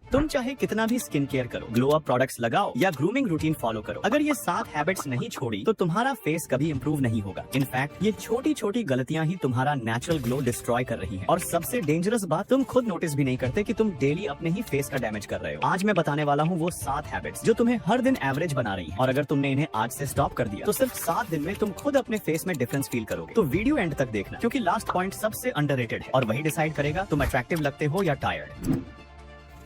तुम चाहे कितना भी स्किन केयर करो, ग्लो अप प्रोडक्ट्स लगाओ या ग्रूमिंग रूटीन फॉलो करो, अगर ये 7 हैबिट्स नहीं छोड़ी तो तुम्हारा फेस कभी इंप्रूव नहीं होगा। इनफैक्ट ये छोटी छोटी गलतियां ही तुम्हारा नेचुरल ग्लो डिस्ट्रॉय कर रही हैं। और सबसे डेंजरस बात, तुम खुद नोटिस भी नहीं करते कि तुम डेली अपने ही फेस का डैमेज कर रहे हो। आज मैं बताने वाला हूँ वो 7 हैबिट्स जो तुम्हें हर दिन एवरेज बना रही है, और अगर तुमने इन्हें आज से स्टॉप कर दिया तो सिर्फ 7 दिन में तुम खुद अपने फेस में डिफरेंस फील करोगे। तो वीडियो एंड तक देखना, क्योंकि लास्ट पॉइंट सबसे अंडररेटेड है और वही डिसाइड करेगा तुम अट्रैक्टिव लगते हो या टायर्ड।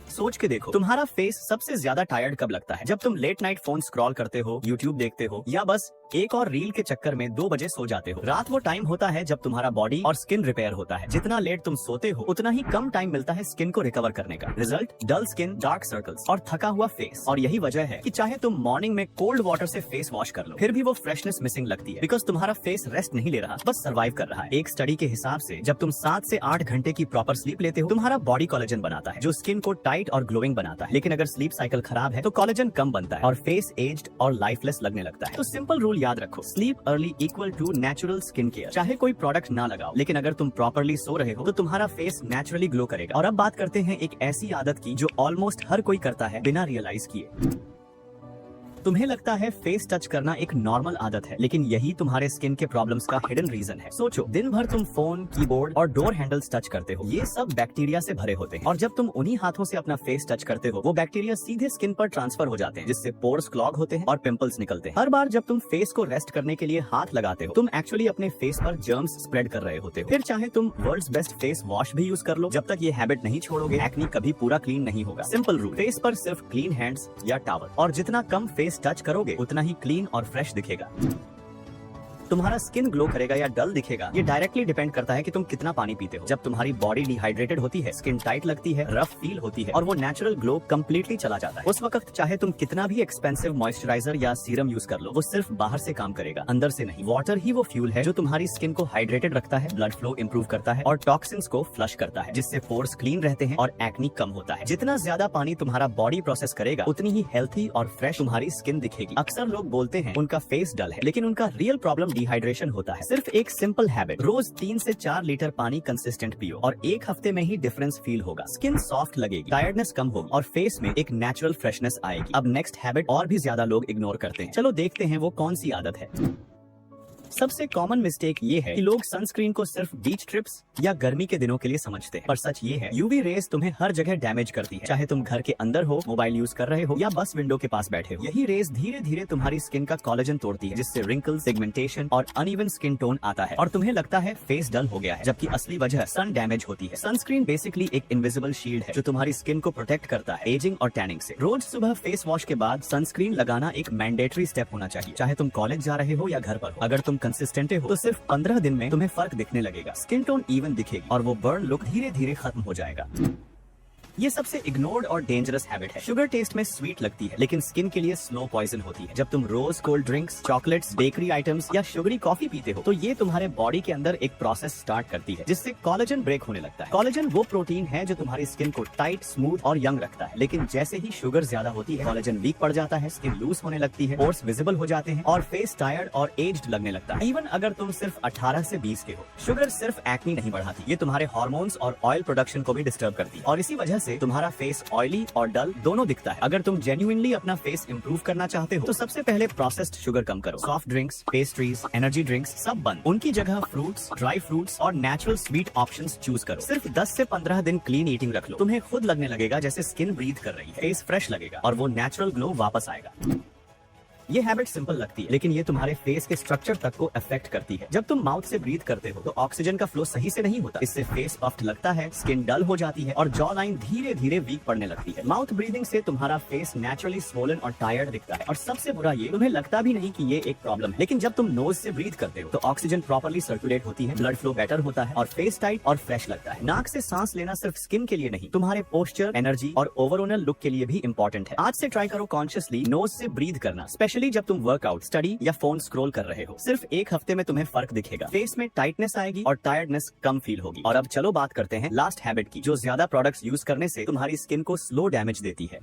सोच के देखो, तुम्हारा फेस सबसे ज्यादा टायर्ड कब लगता है? जब तुम लेट नाइट फोन स्क्रॉल करते हो, यूट्यूब देखते हो, या बस एक और रील के चक्कर में 2 बजे सो जाते हो। रात वो टाइम होता है जब तुम्हारा बॉडी और स्किन रिपेयर होता है। जितना लेट तुम सोते हो उतना ही कम टाइम मिलता है स्किन को रिकवर करने का। Result, dull skin, dark circles और थका हुआ फेस। और यही वजह है कि चाहे तुम मॉर्निंग में कोल्ड वाटर से फेस वॉश कर लो, फिर भी वो फ्रेशनेस मिसिंग लगती है, बिकॉज तुम्हारा फेस रेस्ट नहीं ले रहा, बस सर्वाइव कर रहा है। एक स्टडी के हिसाब से जब तुम 7 से 8 घंटे की प्रॉपर स्लीप लेते हो, तुम्हारा बॉडी कोलेजन बनाता है जो स्किन को टाइट और ग्लोइंग बनाता है। लेकिन अगर स्लीप साइकिल खराब है तो कोलेजन कम बनता है और फेस एज्ड और लाइफलेस लगने लगता है। तो सिंपल रूल याद रखो, sleep early equal to natural skin care. चाहे कोई प्रोडक्ट ना लगाओ, लेकिन अगर तुम प्रॉपर्ली सो रहे हो तो तुम्हारा फेस नेचुरली ग्लो करेगा। और अब बात करते हैं एक ऐसी आदत की जो ऑलमोस्ट हर कोई करता है बिना रियलाइज किए। तुम्हें लगता है फेस टच करना एक नॉर्मल आदत है, लेकिन यही तुम्हारे स्किन के प्रॉब्लम्स का हिडन रीजन है। सोचो, दिन भर तुम फोन, कीबोर्ड और डोर हैंडल्स टच करते हो, ये सब बैक्टीरिया से भरे होते हैं। और जब तुम उन्हीं हाथों से अपना फेस टच करते हो, वो बैक्टीरिया सीधे स्किन पर ट्रांसफर हो जाते हैं, जिससे पोर्स क्लॉग होते हैं और पिंपल्स निकलते हैं। हर बार जब तुम फेस को रेस्ट करने के लिए हाथ लगाते हो, तुम एक्चुअली अपने फेस पर जर्म्स स्प्रेड कर रहे होते हो। फिर चाहे तुम वर्ल्ड्स बेस्ट फेस वॉश भी यूज कर लो, जब तक ये हैबिट नहीं छोड़ोगे, एक्ने कभी पूरा क्लीन नहीं होगा। सिंपल रूल, फेस पर सिर्फ क्लीन हैंड्स या टॉवल, और जितना कम फेस टच करोगे उतना ही क्लीन और फ्रेश दिखेगा। तुम्हारा स्किन ग्लो करेगा या डल दिखेगा, ये डायरेक्टली डिपेंड करता है कि तुम कितना पानी पीते हो। जब तुम्हारी बॉडी डिहाइड्रेटेड होती है, स्किन टाइट लगती है, रफ फील होती है और वो नेचुरल ग्लो कंप्लीटली चला जाता है। उस वक्त चाहे तुम कितना भी एक्सपेंसिव मॉइस्चराइजर या सीरम यूज कर लो, वो सिर्फ बाहर से काम करेगा, अंदर से नहीं। वाटर ही वो फ्यूल है जो तुम्हारी स्किन को हाइड्रेटेड रखता है, ब्लड फ्लो इंप्रूव करता है और टॉक्सिन्स को फ्लश करता है, जिससे पोर्स क्लीन रहते हैं और एक्ने कम होता है। जितना ज्यादा पानी तुम्हारा बॉडी प्रोसेस करेगा, उतनी ही हेल्थी और फ्रेश तुम्हारी स्किन दिखेगी। अक्सर लोग बोलते हैं उनका फेस डल है, लेकिन उनका रियल प्रॉब्लम डिहाइड्रेशन होता है। सिर्फ एक सिंपल हैबिट, रोज 3 से 4 लीटर पानी कंसिस्टेंट पियो और 1 हफ्ते में ही डिफरेंस फील होगा। स्किन सॉफ्ट लगेगी, टायर्डनेस कम होगी और फेस में एक नेचुरल फ्रेशनेस आएगी। अब नेक्स्ट हैबिट और भी ज्यादा लोग इग्नोर करते हैं, चलो देखते हैं वो कौन सी आदत है। सबसे कॉमन मिस्टेक ये है कि लोग सनस्क्रीन को सिर्फ बीच ट्रिप्स या गर्मी के दिनों के लिए समझते हैं, पर सच ये है यूवी रेज तुम्हें हर जगह डैमेज करती है। चाहे तुम घर के अंदर हो, मोबाइल यूज कर रहे हो या बस विंडो के पास बैठे हो, यही रेज धीरे धीरे तुम्हारी स्किन का कोलेजन तोड़ती है, जिससे रिंकल्स, पिगमेंटेशन और अनइवन स्किन टोन आता है और तुम्हें लगता है फेस डल हो गया है, जबकि असली वजह सन डैमेज होती है। सनस्क्रीन बेसिकली एक इनविजिबल शील्ड है जो तुम्हारी स्किन को प्रोटेक्ट करता है एजिंग और टैनिंग से। रोज सुबह फेस वॉश के बाद सनस्क्रीन लगाना एक मैंडेटरी स्टेप होना चाहिए, चाहे तुम कॉलेज जा रहे हो या घर पर हो। अगर तुम कंसिस्टेंट हो तो सिर्फ 15 दिन में तुम्हें फर्क दिखने लगेगा, स्किन टोन इवन दिखेगी और वो बर्न लुक धीरे धीरे खत्म हो जाएगा। ये सबसे इग्नोर्ड और डेंजरस हैबिट है। शुगर टेस्ट में स्वीट लगती है, लेकिन स्किन के लिए स्लो पॉइजन होती है। जब तुम रोज cold drinks, chocolates, bakery items या शुगरी कॉफी पीते हो, तो ये तुम्हारे बॉडी के अंदर एक प्रोसेस स्टार्ट करती है, जिससे कोलेजन ब्रेक होने लगता है। कोलेजन वो प्रोटीन है जो तुम्हारी स्किन को टाइट, स्मूथ और यंग रखता है। लेकिन जैसे ही शुगर ज्यादा होती है, कोलेजन वीक पड़ जाता है, स्किन लूज होने लगती है, पोर्स विजिबल हो जाते हैं और फेस टायर्ड और एज्ड लगने लगता है। इवन अगर तुम सिर्फ 18 से 20 के हो, शुगर सिर्फ एक्ने नहीं बढ़ाती, ये तुम्हारे हार्मोन्स और ऑयल प्रोडक्शन को भी डिस्टर्ब करती है और इसी वजह से तुम्हारा फेस ऑयली और डल दोनों दिखता है। अगर तुम जेन्युइनली अपना फेस इंप्रूव करना चाहते हो तो सबसे पहले प्रोसेस्ड शुगर कम करो। Soft drinks, pastries, energy drinks सब बंद। उनकी जगह फ्रूट्स, ड्राई फ्रूट्स और नेचुरल स्वीट ऑप्शंस चूज करो। सिर्फ 10 से 15 दिन क्लीन ईटिंग रख लो, तुम्हें खुद लगने लगेगा जैसे स्किन ब्रीथ कर रही है, फेस फ्रेश लगेगा और वो नेचुरल ग्लो वापस आएगा। ये हैबिट सिंपल लगती है, लेकिन ये तुम्हारे फेस के स्ट्रक्चर तक को अफेक्ट करती है। जब तुम माउथ से ब्रीथ करते हो तो ऑक्सीजन का फ्लो सही से नहीं होता, इससे फेस पफ्ड लगता है, स्किन डल हो जाती है और जॉ लाइन धीरे धीरे वीक पड़ने लगती है। माउथ ब्रीदिंग से तुम्हारा फेस नेचुरली स्वोलन और टायर्ड दिखता है और सबसे बुरा ये, तुम्हें लगता भी नहीं कि ये एक प्रॉब्लम है। लेकिन जब तुम नोज से ब्रीथ करते हो तो ऑक्सीजन प्रॉपर्ली सर्कुलेट होती है, ब्लड फ्लो बेटर होता है और फेस टाइट और फ्रेश लगता है। नाक से सांस लेना सिर्फ स्किन के लिए नहीं, तुम्हारे पोस्चर, एनर्जी और ओवरऑल लुक के लिए भी इंपॉर्टेंट है। आज से ट्राई करो कॉन्शियसली नोज से ब्रीथ करना, स्पेशली जब तुम वर्कआउट, स्टडी या फोन स्क्रॉल कर रहे हो। सिर्फ 1 हफ्ते में तुम्हें फर्क दिखेगा, फेस में टाइटनेस आएगी और टायर्डनेस कम फील होगी। और अब चलो बात करते हैं लास्ट हैबिट की, जो ज्यादा प्रोडक्ट्स यूज करने से तुम्हारी स्किन को स्लो डैमेज देती है।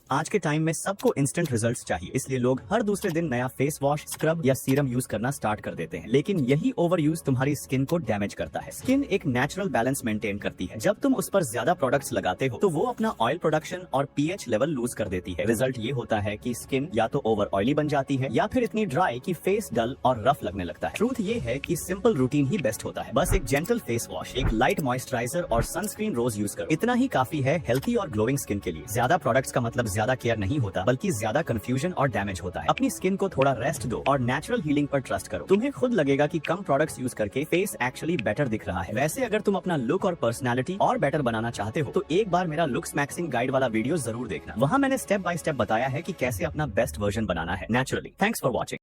आज के टाइम में सबको इंस्टेंट रिजल्ट्स चाहिए, इसलिए लोग हर दूसरे दिन नया फेस वॉश, स्क्रब या सीरम यूज करना स्टार्ट कर देते हैं। लेकिन यही ओवर यूज तुम्हारी स्किन को डैमेज करता है। स्किन एक नेचुरल बैलेंस मेंटेन करती है। जब तुम उस पर ज्यादा प्रोडक्ट्स लगाते हो तो वो अपना ऑयल प्रोडक्शन और पीएच लेवल लूज कर देती है। रिजल्ट ये होता है कि स्किन या तो ओवर ऑयली बन जाती है या फिर इतनी ड्राई कि फेस डल और रफ लगने लगता है। ट्रूथ ये है कि सिंपल रूटीन ही बेस्ट होता है। बस एक जेंटल फेस वॉश, एक लाइट मॉइस्चराइजर और सनस्क्रीन रोज यूज करो। इतना ही काफी है हेल्थी और ग्लोइंग स्किन के लिए। ज्यादा प्रोडक्ट्स का मतलब ज्यादा केयर नहीं होता, बल्कि ज्यादा कंफ्यूजन और डैमेज होता है। अपनी स्किन को थोड़ा रेस्ट दो और नेचुरल हीलिंग पर ट्रस्ट करो। तुम्हें खुद लगेगा कि कम प्रोडक्ट्स यूज करके फेस एक्चुअली बेटर दिख रहा है। वैसे अगर तुम अपना लुक और पर्सनैलिटी और बेटर बनाना चाहते हो तो एक बार मेरा लुक्स मैक्सिंग गाइड वाला वीडियो जरूर देखना। वहाँ मैंने स्टेप बाय स्टेप बताया है कि कैसे अपना बेस्ट वर्जन बनाना है नेचुरली। Thanks for watching.